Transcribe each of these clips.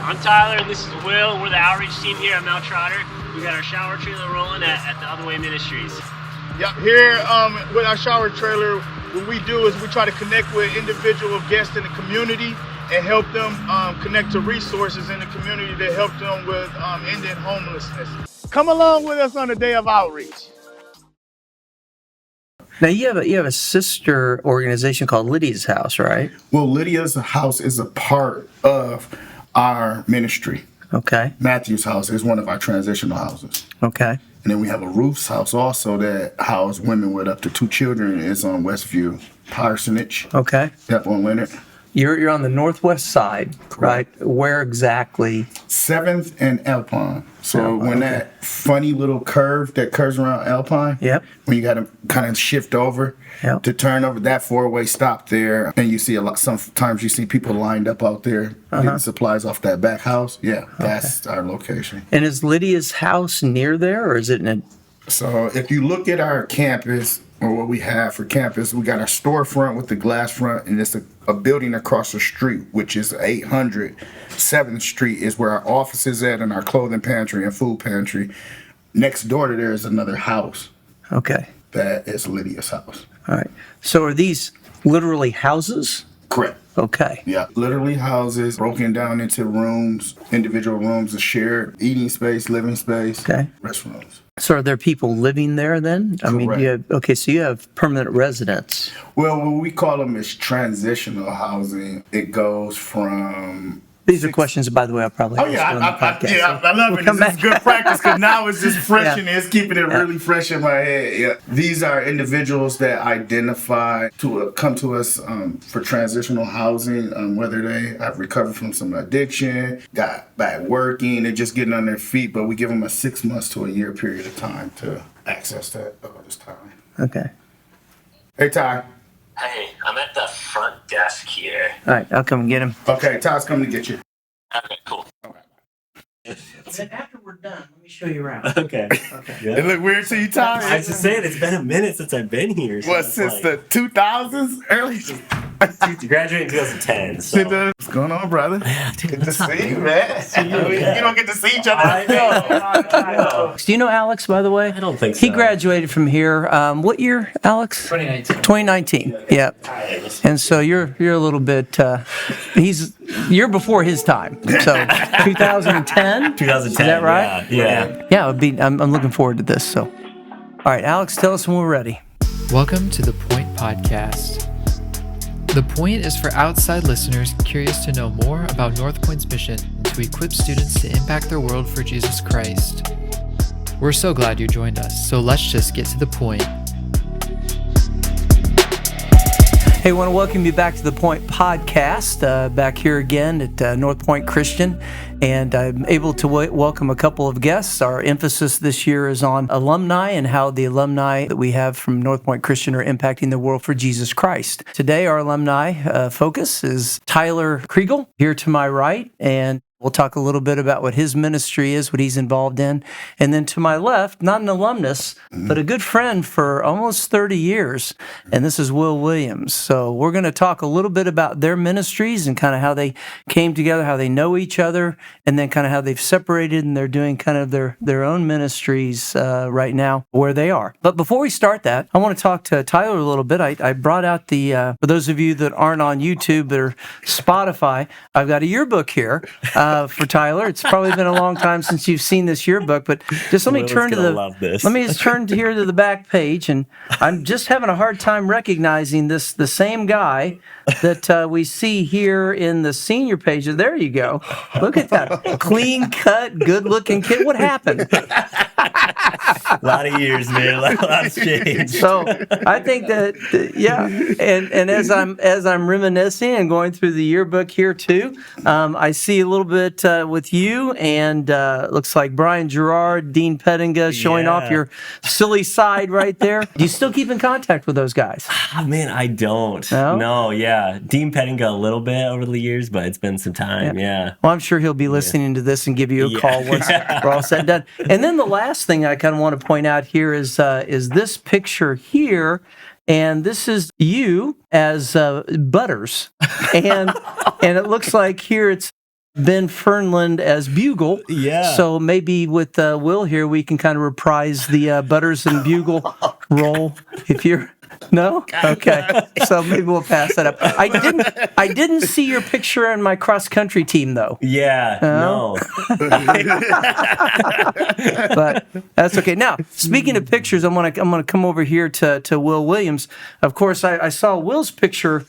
I'm Tyler, and this is Will. We're the outreach team here at Mount Trotter. We got our shower trailer rolling at the Other Way Ministries. Yep, here with our shower trailer, what we do is we try to connect with individual guests in the community and help them connect to resources in the community to help them with ending homelessness. Come along with us on a day of outreach. Now you have a sister organization called Lydia's House, right? Well, Lydia's House is a part of our ministry. Okay. Matthew's house is one of our transitional houses. Okay. And then we have a Ruth's house also that houses women with up to 2 children. It's on Westview Parsonage. Okay. Yep, on Leonard. You're on the northwest side, right? Where exactly? 7th and Alpine. So when that funny little curve that curves around Alpine, Yep. when you got to kind of shift over Yep. to turn over, that 4-way stop there, and you see a lot. Sometimes you see people lined up out there getting supplies off that back house. Yeah, that's our location. And is Lydia's house near there, or is it in a... So if you look at our campus, or what we have for campus, we got our storefront with the glass front, and it's a building across the street, which is 800 7th Street is where our office is at, and our clothing pantry and food pantry. Next door to there is another house. Okay. That is Lydia's house. All right. So are these literally houses? Correct. Okay. Yeah, literally houses broken down into rooms, individual rooms, a shared eating space, living space, Okay. restrooms. So are there people living there then? I mean, Correct. so you have permanent residents. Well, what we call them is transitional housing. It goes from... These are questions, by the way, I'll probably ask on the podcast. I love it. This is good practice because now it's just fresh Yeah. and it's keeping it really fresh in my head. Yeah, these are individuals that identify to come to us for transitional housing, whether they have recovered from some addiction, got back working, they're just getting on their feet. But we give them a 6 months to a year period of time to access that this time. Okay. Hey, Ty. Hey, I'm at the front desk here. All right, I'll come and get him. Okay, Ty's coming to get you. Okay, cool. Then after we're done, let me show you around. Okay. It look weird to you, Ty? I was just saying, it's been a minute since I've been here. So What, it's since like, the 2000s? Early? You graduated in 2010, so... What's going on, brother? Yeah, dude, Good to see you, man. You don't get to see each other. I know. Do you know Alex, by the way? I don't think so. He graduated from here. What year, Alex? 2019. 2019. Yep. And so you're a little bit. You're before his time. So 2010. 2010. Is that right? Yeah. Yeah. I'm looking forward to this. So, all right, Alex, tell us when we're ready. Welcome to the Pointe podcast. The Pointe is for outside listeners curious to know more about NorthPointe's mission to equip students to impact their world for Jesus Christ. We're so glad you joined us, so let's just get to the point. Hey, I want to welcome you back to the Pointe podcast, back here again at NorthPointe Christian, and I'm able to welcome a couple of guests. Our emphasis this year is on alumni and how the alumni that we have from NorthPointe Christian are impacting the world for Jesus Christ. Today, our alumni focus is Tyler Kregel, here to my right, and we'll talk a little bit about what his ministry is, what he's involved in. And then to my left, not an alumnus, but a good friend for almost 30 years, and this is Will Williams. So we're going to talk a little bit about their ministries and kind of how they came together, how they know each other, and then kind of how they've separated and they're doing kind of their own ministries right now where they are. But before we start that, I want to talk to Tyler a little bit. I brought out for those of you that aren't on YouTube or Spotify, I've got a yearbook here. For Tyler, it's probably been a long time since you've seen this yearbook, but just let me just turn to the back page, and I'm just having a hard time recognizing the same guy that we see here in the senior page. There you go. Look at that clean cut, good looking kid. What happened? A lot of years, man. A lot has changed. So I think that, and as I'm reminiscing and going through the yearbook here too, I see a little bit with you and looks like Brian Gerard, Dean Pettinga showing off your silly side right there. Do you still keep in contact with those guys? Oh, man, I don't. No, yeah. Dean Pettinga a little bit over the years, but it's been some time, yeah. Well, I'm sure he'll be listening to this and give you a call once we're all said and done. And then the last thing I kind of want to point out here is this picture here. And this is you as Butters. And it looks like here it's Ben Fernland as Bugle. Yeah. So maybe with Will here, we can kind of reprise the Butters and Bugle role. If you're no, okay. So maybe we'll pass that up. I didn't see your picture in my cross country team though. Yeah. No. But that's okay. Now, speaking of pictures, I'm gonna come over here to Will Williams. Of course, I saw Will's picture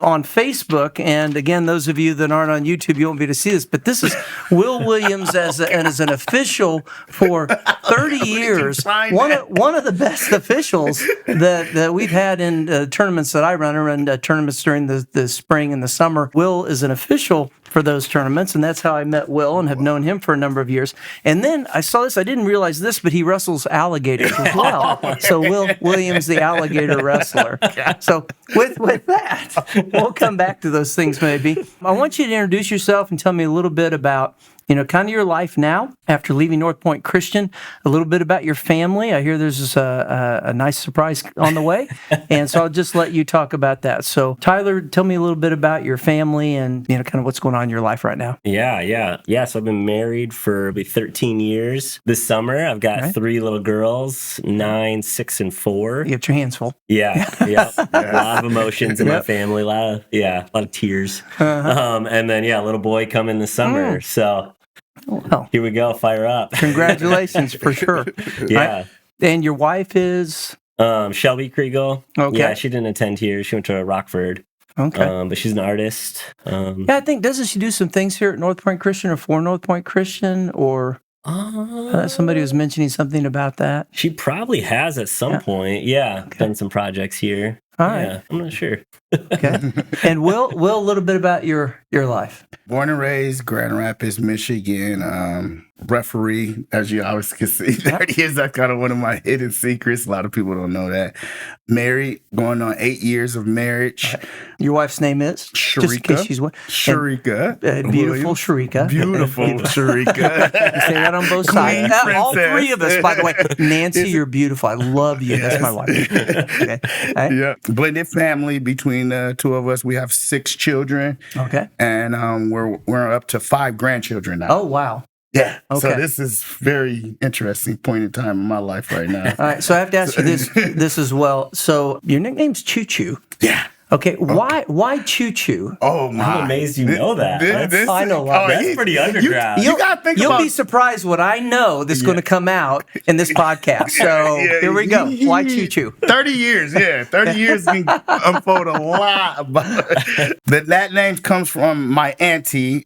on Facebook, and again, those of you that aren't on YouTube, you won't be able to see this, but this is Will Williams as an official for 30 years. One of the best officials that we've had in tournaments that I run. I run tournaments during the spring and the summer. Will is an official for those tournaments, and that's how I met Will and have known him for a number of years. And then I saw this, I didn't realize this, but he wrestles alligators as well. So Will Williams, the alligator wrestler. So with that, we'll come back to those things maybe. I want you to introduce yourself and tell me a little bit about, kind of your life now after leaving NorthPointe Christian, a little bit about your family. I hear there's a nice surprise on the way, and so I'll just let you talk about that. So Tyler, tell me a little bit about your family and, kind of what's going on in your life right now. Yeah. So I've been married for maybe 13 years. This summer, I've got 3 little girls, 9, 6, and 4. You got your hands full. Yeah. A lot of emotions in my family, a lot of tears. And then, a little boy coming this summer. So well, here we go, fire up. Congratulations for sure. Yeah. And your wife is? Shelby Kregel. Okay. Yeah, she didn't attend here. She went to Rockford. Okay. But she's an artist. I think, doesn't she do some things here at NorthPointe Christian or for NorthPointe Christian, or somebody was mentioning something about that? She probably has at some point. Yeah, done some projects here. All right. Yeah, I'm not sure. Okay. And Will, a little bit about your life. Born and raised Grand Rapids, Michigan. Referee, as you always can see. 30 years, that's kind of one of my hidden secrets. A lot of people don't know that. Married, going on 8 years of marriage. Your wife's name is? Sharika. Just in case she's one. Sharika. Beautiful Sharika. Beautiful Sharika. You say that on both Queen sides. All princess. 3 of us, by the way. Nancy, you're beautiful. I love you. Yes. That's my wife. Okay. All right. Yeah. Blended family between the 2 of us. We have 6 children. Okay. And we're up to 5 grandchildren now. Oh, wow. Yeah. Okay. So this is very interesting point in time in my life right now. All right. So I have to ask you this as well. So your nickname's Choo Choo. Yeah. Okay. Why Choo Choo? Oh my! I'm amazed you know that. I know a lot. That's pretty underground. You gotta think You'll about. be surprised what I know that's going to come out in this podcast. So here we go. Why Choo Choo? 30 years, 30 years can unfold a lot about that name comes from my auntie.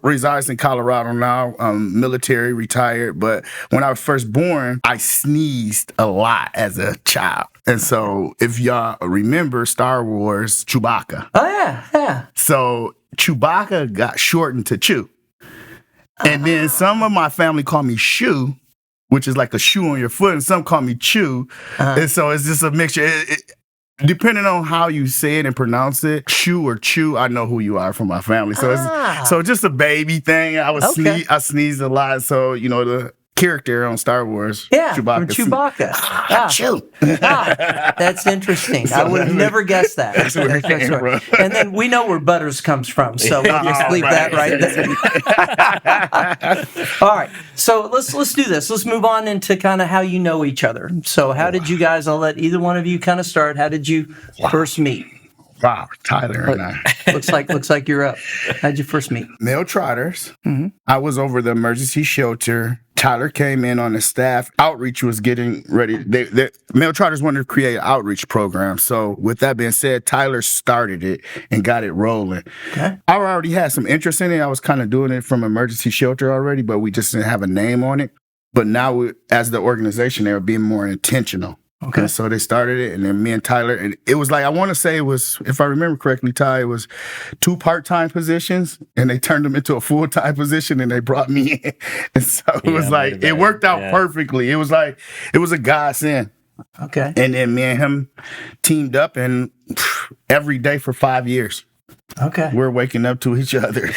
Resides in Colorado now, military, retired. But when I was first born, I sneezed a lot as a child. And so if y'all remember Star Wars, Chewbacca. Oh, yeah. So Chewbacca got shortened to Chew. And then some of my family call me Shoe, which is like a shoe on your foot, and some call me Chew. And so it's just a mixture. Depending on how you say it and pronounce it, Chew or Chew, I know who you are from my family. So it's just a baby thing. I sneezed a lot. So, the character on Star Wars. Yeah, Chewbacca. from Chewbacca. Chew. That's interesting. I would have never guessed that. That's where it came from. And then we know where Butters comes from, so we'll just leave that right there. All right, so let's do this. Let's move on into kind of how you know each other. So how did you guys, I'll let either one of you kind of start. How did you first meet? Wow, Tyler and I. Looks like you're up. How'd you first meet? Male Trotters. Mm-hmm. I was over the emergency shelter. Tyler came in on the staff. Outreach was getting ready. Male Trotters wanted to create an outreach program. So with that being said, Tyler started it and got it rolling. Okay. I already had some interest in it. I was kind of doing it from emergency shelter already, but we just didn't have a name on it. But now, as the organization, they were being more intentional. Okay. And so they started it, and then me and Tyler, and it was like, I want to say it was, if I remember correctly, Ty, it was 2 part-time positions, and they turned them into a full-time position, and they brought me in. And so it was like, it worked out perfectly. It was like, it was a godsend. Okay. And then me and him teamed up, and every day for 5 years. Okay. We're waking up to each other,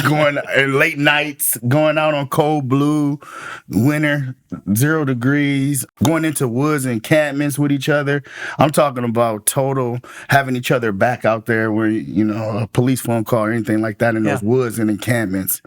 going late nights, going out on cold blue, winter, 0 degrees, going into woods and encampments with each other. I'm talking about total having each other back out there where, a police phone call or anything like that in those woods and encampments.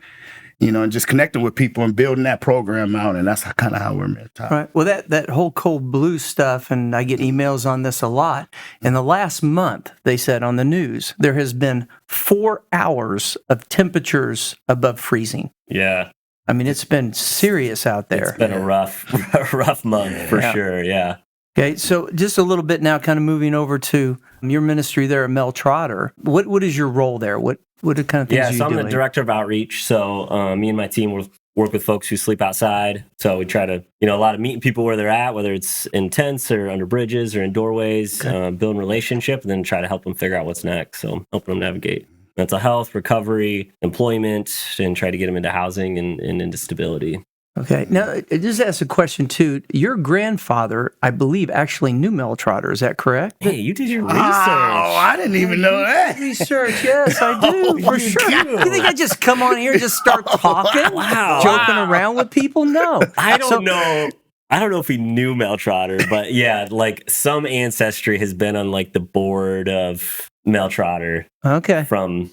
And just connecting with people and building that program out. And that's kind of how we're met. Right. Well, that whole cold blue stuff, and I get emails on this a lot. In the last month, they said on the news, there has been 4 hours of temperatures above freezing. Yeah. I mean, it's been serious out there. It's been a rough month for sure. Yeah. Okay, so just a little bit now, kind of moving over to your ministry there at Mel Trotter. What is your role there? What kind of things are you doing? Yeah, so I'm the director of outreach. So me and my team work with folks who sleep outside. So we try to, a lot of meeting people where they're at, whether it's in tents or under bridges or in doorways, building relationship, and then try to help them figure out what's next. So helping them navigate mental health, recovery, employment, and try to get them into housing and into stability. Okay. Now, I just ask a question, too. Your grandfather, I believe, actually knew Mel Trotter. Is that correct? Hey, you did your research. Oh, I didn't even know that. Research, yes, I do, for sure. You think I just come on here and just start talking? Joking around with people? No. I don't know. I don't know if he knew Mel Trotter, but yeah, like some ancestry has been on like the board of Mel Trotter. Okay. From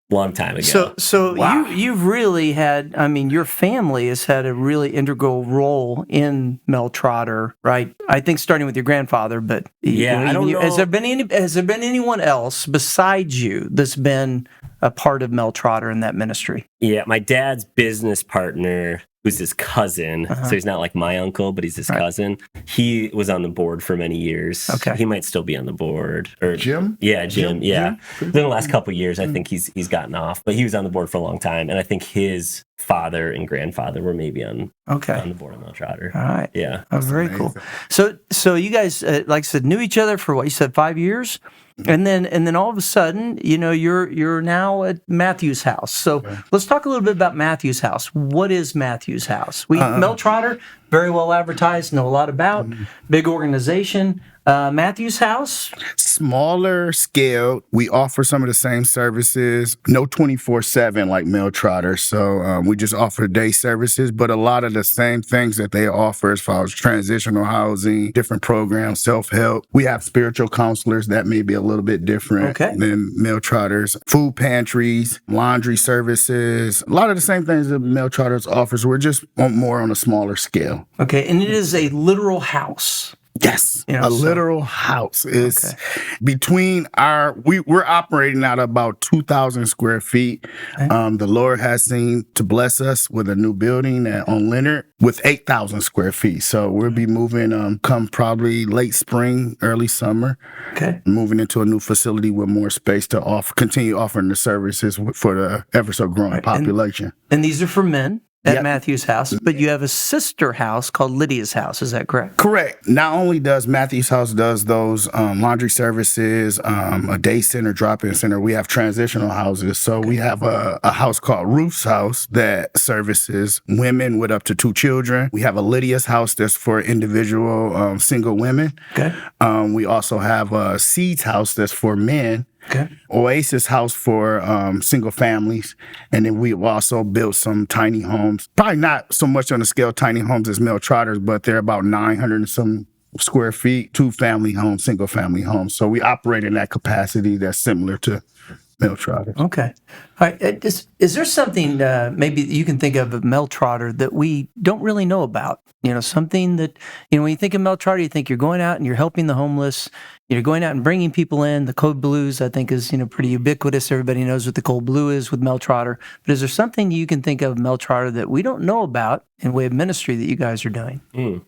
long time ago. So you've really had, your family has had a really integral role in Mel Trotter, right? I think starting with your grandfather, but I don't know. Has there been anyone else besides you that's been a part of Mel Trotter in that ministry? Yeah, my dad's business partner, who's his cousin, so he's not like my uncle, but he's his cousin. He was on the board for many years. Okay. He might still be on the board. Or Jim? Yeah, Jim. Yeah. In the last couple of years, I think he's gotten off, but he was on the board for a long time. And I think his father and grandfather were maybe on the board of Mel Trotter. All right. Yeah. Oh, very cool. So you guys, like I said, knew each other for what you said, 5 years? And then all of a sudden, you're now at Matthew's house. So let's talk a little bit about Matthew's house. What is Matthew's house? Mel Trotter, very well advertised, know a lot about, big organization. Matthew's house? Smaller scale. We offer some of the same services. No 24/7 like Mel Trotter. So we just offer day services, but a lot of the same things that they offer as far as transitional housing, different programs, self-help. We have spiritual counselors that may be a little bit different than Mel Trotter's. Food pantries, laundry services, a lot of the same things that Mel Trotter's offers. We're just more on a smaller scale. Okay, and it is a literal house. Yes, literal house is between we're operating out about 2,000 square feet. The Lord has seen to bless us with a new building on Leonard with 8,000 square feet. So we'll be moving come probably late spring, early summer. Okay, moving into a new facility with more space to continue offering the services for the ever so growing population. And these are for men. At Matthew's house, but you have a sister house called Lydia's house. Is that correct? Correct. Not only does Matthew's house does those laundry services, a day center, drop-in center, we have transitional houses. So we have a house called Ruth's house that services women with up to 2 children. We have a Lydia's house that's for individual single women. Okay. We also have a Seeds house that's for men. Okay. Oasis house for single families. And then we've also built some tiny homes. Probably not so much on the scale of tiny homes as Mel Trotter's, but they're about 900 and some square feet, 2-family homes, single family homes. So we operate in that capacity that's similar to Mel Trotter. Okay. All right. Is there something maybe you can think of Mel Trotter that we don't really know about? Something that, when you think of Mel Trotter, you think you're going out and you're helping the homeless. You're going out and bringing people in. The code blues, I think, is, pretty ubiquitous. Everybody knows what the code blue is with Mel Trotter. But is there something you can think of Mel Trotter that we don't know about in way of ministry that you guys are doing?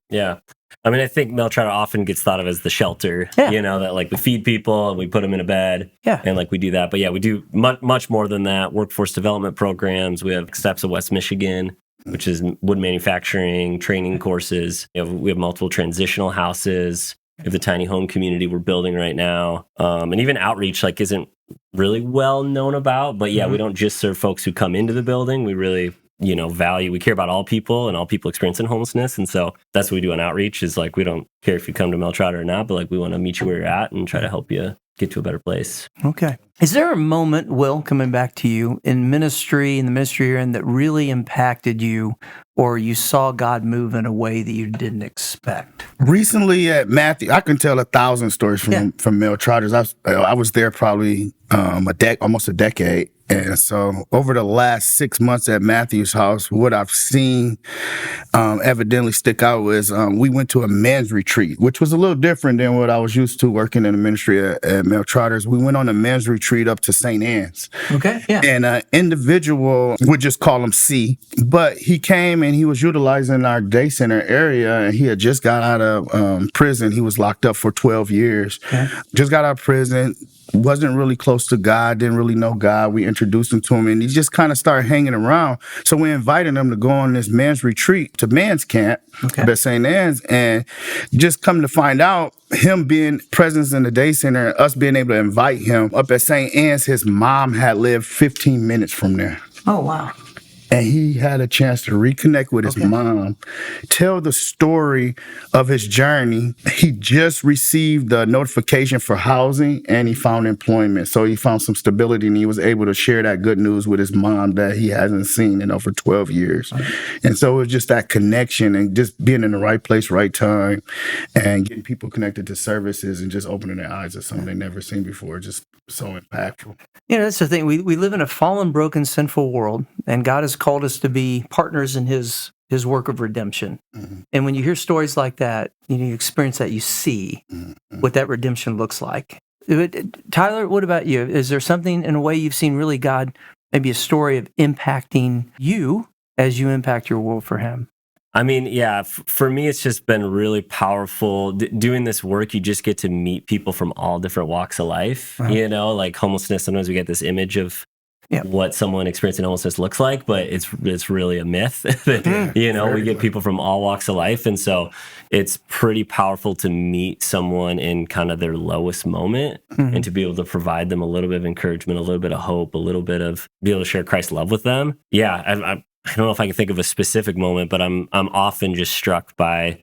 Yeah. I think Mel Trotter often gets thought of as the shelter, that like we feed people and we put them in a bed and like we do that. But yeah, we do much more than that. Workforce development programs. We have Steps of West Michigan, which is wood manufacturing, training courses. We have multiple transitional houses. We have the tiny home community we're building right now. And even outreach isn't really well known about. But yeah, we don't just serve folks who come into the building. We really we care about all people and all people experiencing homelessness. And so that's what we do on outreach is we don't care if you come to Mel Trotter or not, but we want to meet you where you're at and try to help you get to a better place. Okay. Is there a moment, Will, coming back to you, in the ministry you're in, that really impacted you, or you saw God move in a way that you didn't expect? Recently at Matthew, I can tell 1,000 stories from Mel Trotters. I was there probably almost a decade. And so over the last 6 months at Matthew's house, what I've seen evidently stick out was we went to a men's retreat, which was a little different than what I was used to working in the ministry at Mel Trotters. We went on a men's retreat up to St. Anne's. Okay, yeah. And an individual, would just call him C, but he came and he was utilizing our day center area, and he had just got out of prison. He was locked up for 12 years. Okay. Just got out of prison. Wasn't really close to God, didn't really know God. We introduced him to him, and he just kind of started hanging around. So we invited him to go on this men's retreat to men's camp at St. Anne's, and just come to find out, him being present in the day center, and us being able to invite him up at St. Anne's, his mom had lived 15 minutes from there. Oh, wow. And he had a chance to reconnect with his mom, tell the story of his journey. He just received the notification for housing, and he found employment. So he found some stability, and he was able to share that good news with his mom that he hasn't seen in over 12 years. And so it was just that connection and just being in the right place, right time, and getting people connected to services and just opening their eyes to something they've never seen before. Just so impactful. That's the thing. We live in a fallen, broken, sinful world, and God has called us to be partners in His work of redemption. Mm-hmm. And when you hear stories like that, you experience that, you see what that redemption looks like. Tyler, what about you? Is there something in a way you've seen really God, maybe a story of impacting you as you impact your world for Him? I mean, yeah, for me, it's just been really powerful. Doing this work, you just get to meet people from all different walks of life. Uh-huh. Like homelessness, sometimes we get this image of what someone experiencing homelessness looks like, but it's really a myth. We get people from all walks of life. And so it's pretty powerful to meet someone in kind of their lowest moment and to be able to provide them a little bit of encouragement, a little bit of hope, a little bit of be able to share Christ's love with them. Yeah, I don't know if I can think of a specific moment, but I'm often just struck by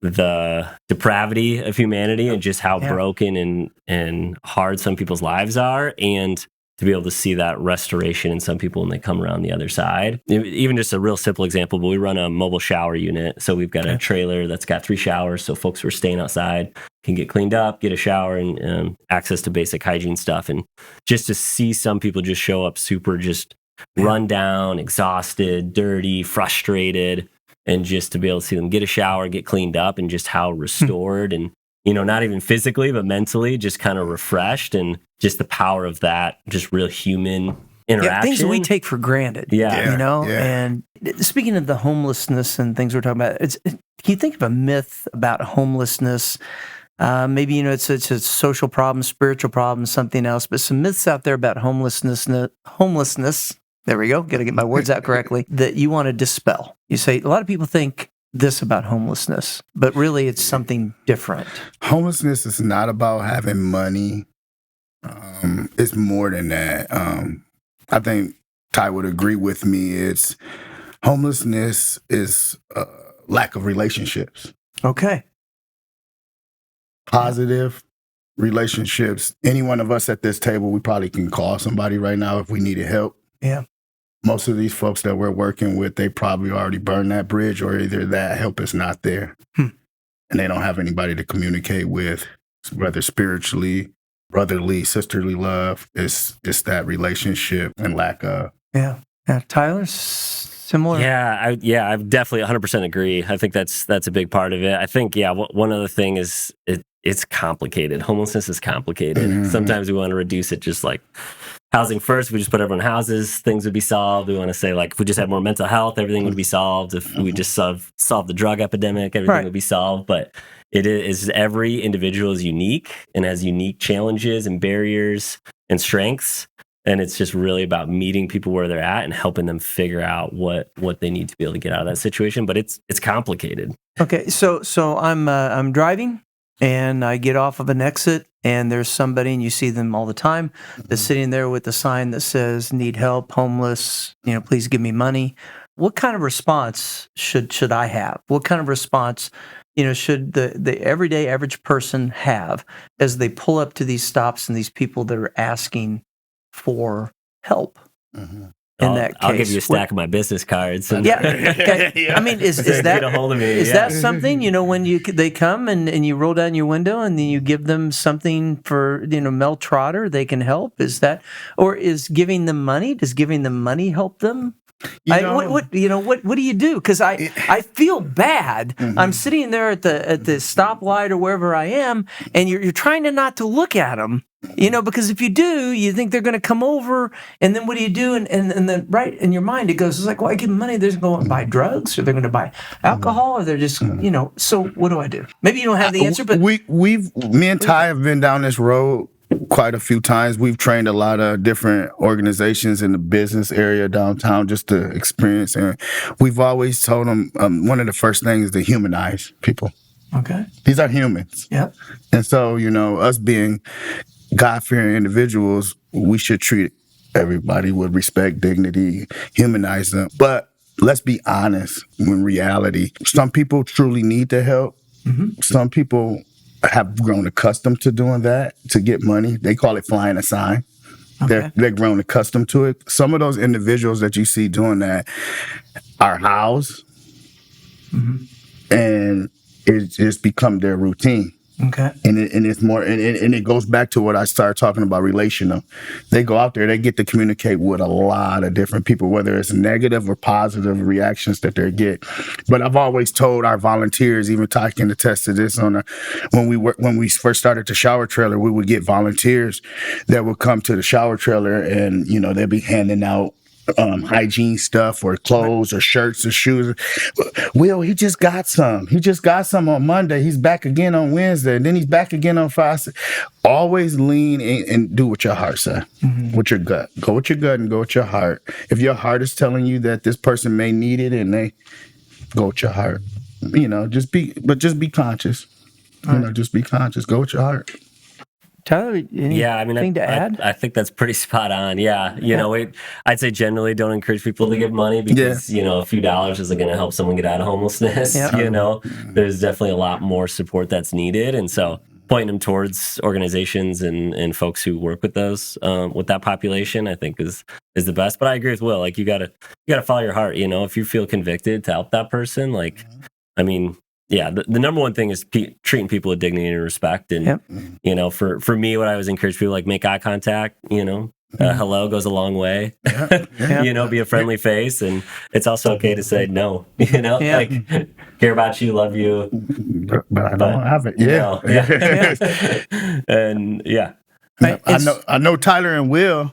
the depravity of humanity and just how broken and hard some people's lives are, and to be able to see that restoration in some people when they come around the other side. Even just a real simple example, but we run a mobile shower unit. So we've got a trailer that's got 3 showers, so folks who are staying outside can get cleaned up, get a shower, and access to basic hygiene stuff. And just to see some people just show up super just run down, exhausted, dirty, frustrated, and just to be able to see them get a shower, get cleaned up, and just how restored and, not even physically, but mentally just kind of refreshed, and just the power of that, just real human interaction. Things that we take for granted. And speaking of the homelessness and things we're talking about, can you think of a myth about homelessness? Maybe, it's a social problem, spiritual problem, something else, but some myths out there about homelessness. There we go. Got to get my words out correctly. That you want to dispel. You say, a lot of people think this about homelessness, but really it's something different. Homelessness is not about having money. It's more than that. I think Ty would agree with me. Homelessness is lack of relationships. Okay. Positive relationships. Any one of us at this table, we probably can call somebody right now if we needed help. Yeah. Most of these folks that we're working with, they probably already burned that bridge, or either that help is not there. And they don't have anybody to communicate with, whether spiritually, brotherly, sisterly love. It's just that relationship and lack of. Yeah. Tyler, similar? I definitely 100% agree. I think that's a big part of it. I think, one other thing is it's complicated. Homelessness is complicated. Mm-hmm. Sometimes we want to reduce it just like housing first. If we just put everyone in houses, things would be solved. We want to say, like, if we just had more mental health, everything would be solved. If we just solve the drug epidemic, everything would be solved. But it is every individual is unique and has unique challenges and barriers and strengths. And it's just really about meeting people where they're at and helping them figure out what they need to be able to get out of that situation. But it's complicated. Okay, so I'm driving and I get off of an exit, and there's somebody, and you see them all the time, that's sitting there with a sign that says, "Need help, homeless, please give me money." What kind of response should I have? What kind of response should the everyday average person have as they pull up to these stops and these people that are asking for help? In that case, I'll give you a stack of my business cards. And I mean, is that get a hold of me? Is that something, when they come and you roll down your window and then you give them something for, Mel Trotter, they can help? Is that, or is giving them money? Does giving them money help them? What do you do? Because I feel bad. I'm sitting there at the stoplight or wherever I am, and you're trying to not to look at them. Because if you do, you think they're going to come over, and then what do you do? And then right in your mind, it goes, it's like, well, I give them money, they're going to buy drugs, or they're going to buy alcohol, or they're just, so what do I do? Maybe you don't have the answer, but me and Ty have been down this road quite a few times. We've trained a lot of different organizations in the business area downtown just to experience, and we've always told them one of the first things is to humanize people. Okay. These are humans. Yep. And so, us being God-fearing individuals, we should treat everybody with respect, dignity, humanize them. But let's be honest, in reality, some people truly need the help. Some people have grown accustomed to doing that to get money. They call it flying a sign. Okay. They're grown accustomed to it. Some of those individuals that you see doing that are housed, and it's just become their routine. Okay. And it's more, and it goes back to what I started talking about, relational. They go out there, they get to communicate with a lot of different people, whether it's negative or positive reactions that they get. But I've always told our volunteers, even Ty can attest to this, when we first started the shower trailer, we would get volunteers that would come to the shower trailer, and they'd be handing out hygiene stuff or clothes or shirts or shoes. Will, he just got some. He just got some on Monday. He's back again on Wednesday. And then he's back again on Friday. Always lean and do what your heart says, with your gut. Go with your gut and go with your heart. If your heart is telling you that this person may need it, and they go with your heart. Just be conscious. Just be conscious. Go with your heart. Tyler, anything to add? I think that's pretty spot on. Yeah. I'd say generally don't encourage people to give money because, a few dollars isn't going to help someone get out of homelessness. Yeah. There's definitely a lot more support that's needed. And so pointing them towards organizations and folks who work with those, with that population, I think is the best. But I agree with Will. Like, you gotta follow your heart. If you feel convicted to help that person, the number one thing is treating people with dignity and respect. And, for me, what I always encourage people, make eye contact, hello goes a long way, be a friendly face. And it's also okay to say no, care about you, love you. But I don't have it. Yeah. And I know Tyler and Will.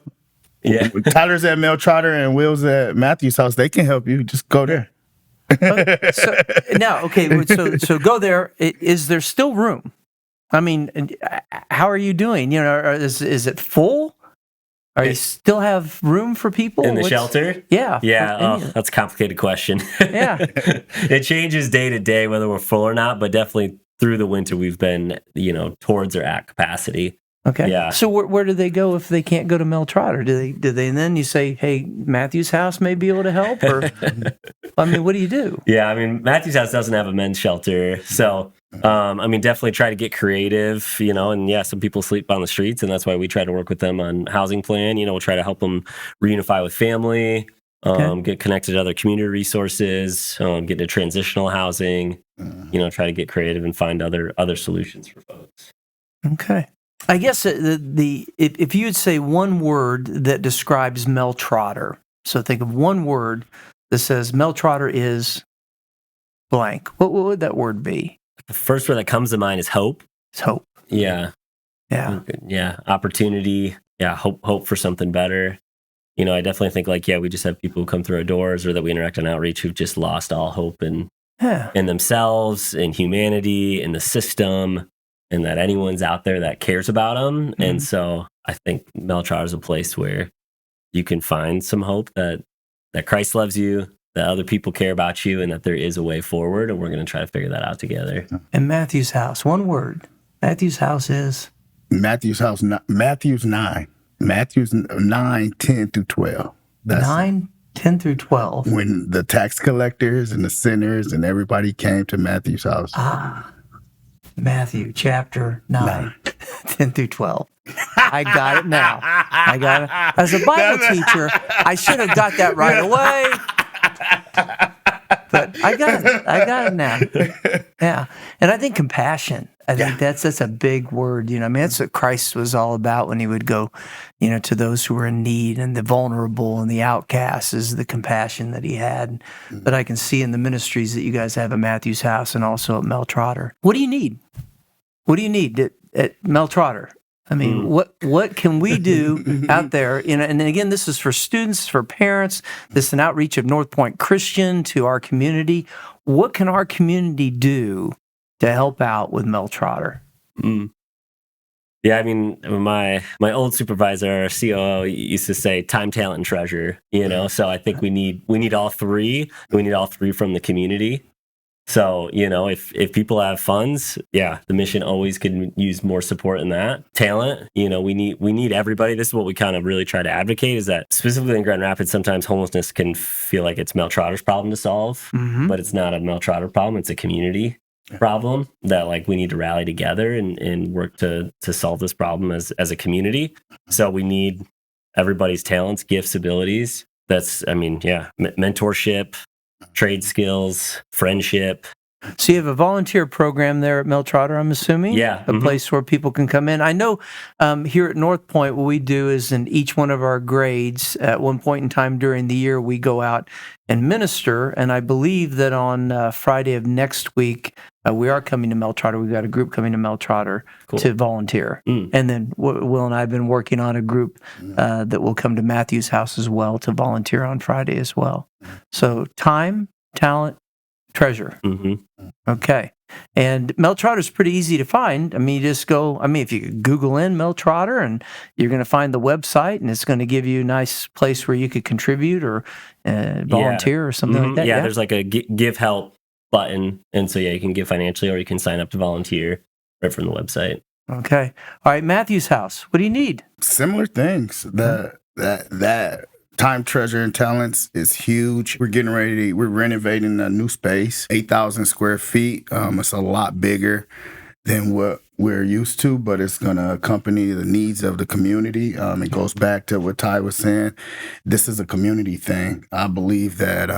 Yeah. Tyler's at Mel Trotter and Will's at Matthew's house. They can help you. Just go there. So go there. Is there still room? I mean, how are you doing? Is it full? Are you still have room for people in the shelter? Yeah. That's a complicated question. Yeah. It changes day to day whether we're full or not, but definitely through the winter we've been towards or at capacity. Okay. Yeah. So where do they go if they can't go to Mel Trotter? Do they and then you say, hey, Matthew's house may be able to help? Or what do you do? Yeah, Matthew's house doesn't have a men's shelter. So definitely try to get creative, and some people sleep on the streets, and that's why we try to work with them on housing plan. We'll try to help them reunify with family, get connected to other community resources, get into transitional housing, try to get creative and find other solutions for folks. Okay. I guess if you would say one word that describes Mel Trotter, so think of one word that says Mel Trotter is blank. What would that word be? The first word that comes to mind is hope. It's hope. Yeah. Opportunity. Yeah. Hope for something better. I definitely think we just have people who come through our doors or that we interact on outreach who've just lost all hope in themselves, in humanity, in the system. And that anyone's out there that cares about them. Mm-hmm. And so I think Mel Trotter is a place where you can find some hope that Christ loves you, that other people care about you, and that there is a way forward. And we're going to try to figure that out together. And Matthew's house, one word. Matthew's house is? Matthew's 9. Matthew's 9, 10 through 12. That's 9, 10 10 through 12. When the tax collectors and the sinners and everybody came to Matthew's house. Matthew chapter 9, 10 through 12. I got it now. I got it. As a Bible teacher, I should have got that right away. But I got it. I got it now. Yeah. And I think compassion. I think that's a big word. I mean, that's what Christ was all about when he would go, to those who were in need and the vulnerable and the outcasts, is the compassion that he had that I can see in the ministries that you guys have at Matthew's house and also at Mel Trotter. What do you need? What do you need at Mel Trotter? I mean, what can we do out there? And again, this is for students, for parents. This is an outreach of NorthPointe Christian to our community. What can our community do to help out with Mel Trotter? Yeah, I mean, my old supervisor, our COO, used to say time, talent, and treasure. So I think we need all three. We need all three from the community. So, if people have funds, the mission always could use more support in that. Talent, we need everybody. This is what we kind of really try to advocate, is that specifically in Grand Rapids, sometimes homelessness can feel like it's Mel Trotter's problem to solve, but it's not a Mel Trotter problem. It's a community problem that we need to rally together and work to solve this problem as a community. So we need everybody's talents, gifts, abilities. That's, mentorship, trade skills, friendship. So you have a volunteer program there at Mel Trotter, I'm assuming? Yeah. A place where people can come in. I know here at NorthPointe, what we do is in each one of our grades, at one point in time during the year, we go out and minister. And I believe that on Friday of next week, we are coming to Mel Trotter. We've got a group coming to Mel Trotter to volunteer. And then Will and I have been working on a group that will come to Matthew's house as well to volunteer on Friday as well. So time, talent, treasure. Okay. And Mel Trotter is pretty easy to find. I mean, you just go, if you Google in Mel Trotter, and you're going to find the website, and it's going to give you a nice place where you could contribute or volunteer or something like that. Yeah, there's like a give help button. And so, you can give financially, or you can sign up to volunteer right from the website. Okay. All right. Matthew's house. What do you need? Similar things. That time, treasure, and talents is huge. We're renovating a new space, 8,000 square feet. It's a lot bigger than what we're used to, but it's going to accompany the needs of the community. It goes back to what Ty was saying. This is a community thing. I believe that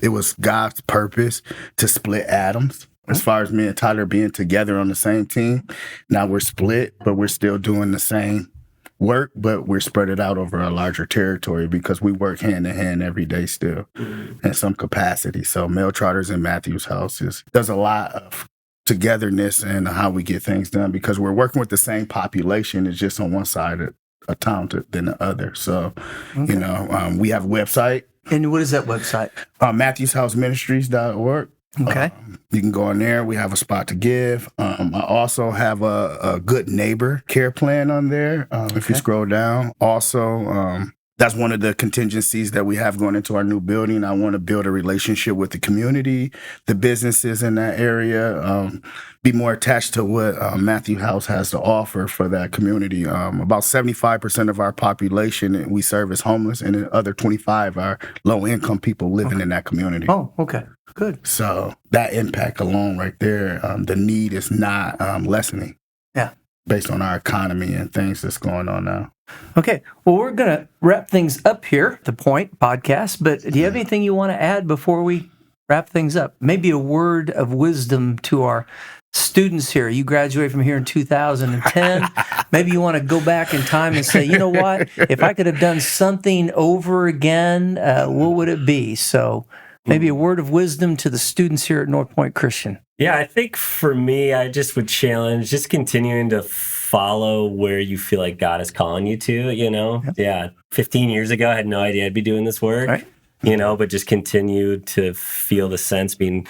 it was God's purpose to split atoms. As far as me and Tyler being together on the same team, now we're split, but we're still doing the same work, but we're spread it out over a larger territory because we work hand in hand every day still in some capacity. So Mel Trotter's in Matthew's house does a lot of togetherness and how we get things done because we're working with the same population. It's just on one side of a town than the other. So, we have a website. And what is that website? MatthewsHouseMinistries.org. Okay. You can go on there. We have a spot to give. I also have a good neighbor care plan on there. If you scroll down. Also, that's one of the contingencies that we have going into our new building. I want to build a relationship with the community, the businesses in that area, be more attached to what Matthew House has to offer for that community. About 75% of our population we serve as homeless, and the other 25 are low-income people living in that community. Oh, okay. Good. So that impact alone right there, the need is not lessening. Yeah. Based on our economy and things that's going on now. Okay. Well, we're going to wrap things up here, the Pointe podcast, but do you have anything you want to add before we wrap things up? Maybe a word of wisdom to our students here. You graduated from here in 2010. Maybe you want to go back in time and say, you know what? If I could have done something over again, what would it be? So maybe a word of wisdom to the students here at NorthPointe Christian. Yeah, I think for me, I just would challenge just continuing to follow where you feel like God is calling you to, Yep. Yeah, 15 years ago, I had no idea I'd be doing this work, right. But just continue to feel the sense being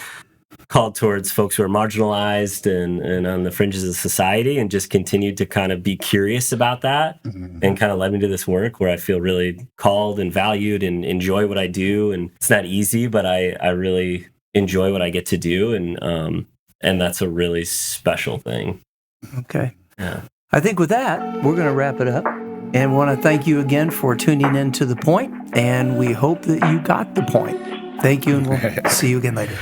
called towards folks who are marginalized and on the fringes of society, and just continued to kind of be curious about that and kind of led me to this work where I feel really called and valued and enjoy what I do. And it's not easy, but I really enjoy what I get to do. And that's a really special thing. Okay. Yeah. I think with that, we're going to wrap it up. And we want to thank you again for tuning in to The Point, and we hope that you got the point. Thank you, and we'll see you again later.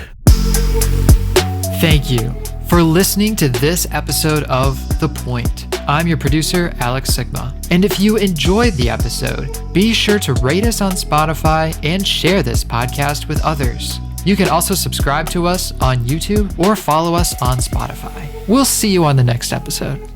Thank you for listening to this episode of The Point. I'm your producer, Alex Sigma. And if you enjoyed the episode, be sure to rate us on Spotify and share this podcast with others. You can also subscribe to us on YouTube or follow us on Spotify. We'll see you on the next episode.